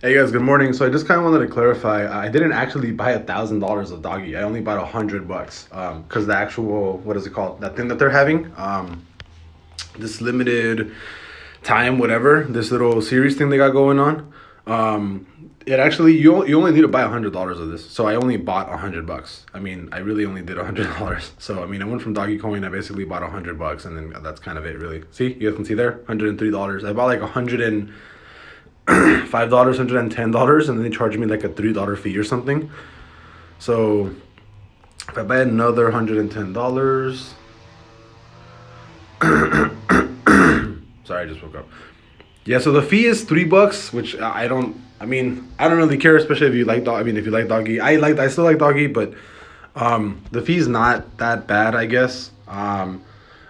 Hey guys, good morning. So I just kind of wanted to clarify. I didn't actually buy $1,000 of doggy. I only bought $100. Because the actual, what is it called? That thing that they're having. This limited time, whatever. This little series thing they got going on. It actually you only need to buy $100 of this. So I only bought $100. I mean, I really only did $100. So I mean, I went from Doggy Coin. I basically bought $100, and then that's kind of it, really. See, you guys can see there, $103. I bought like $5, $110, and then they charge me like a $3 fee or something. So if I buy another $110, sorry, I just woke up. Yeah, so the fee is $3, which I don't. I mean, I don't really care, especially if you like dog. I mean, if you like doggy, I still like doggy, but the fee's not that bad, I guess.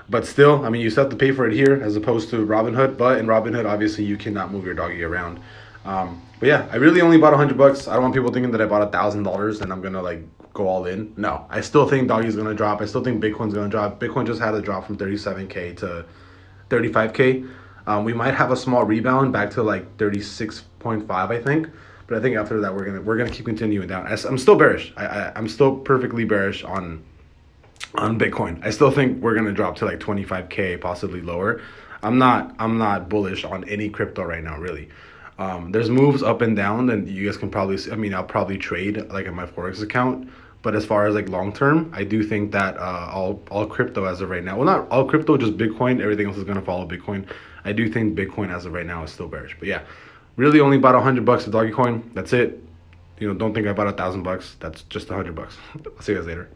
But still, I mean, you still have to pay for it here as opposed to Robinhood. But in Robinhood, obviously, you cannot move your doggy around. But yeah, I really only bought $100. I don't want people thinking that I bought $1,000 and I'm gonna like go all in. No, I still think doggy's gonna drop. I still think Bitcoin's gonna drop. Bitcoin just had a drop from 37K to 35K. We might have a small rebound back to like 36.5, I think. But I think after that we're gonna keep continuing down. I'm still bearish. I'm still perfectly bearish on Bitcoin. I still think we're gonna drop to like 25K, possibly lower. I'm not bullish on any crypto right now, really. There's moves up and down, and you guys can probably see, I mean, I'll probably trade like in my Forex account. But as far as like long term, I do think that all crypto as of right now, well, not all crypto, just Bitcoin. Everything else is gonna follow Bitcoin. I do think Bitcoin as of right now is still bearish. But yeah, really only bought $100 of Doggy Coin. That's it. Don't think I bought $1,000. That's just $100. I'll see you guys later.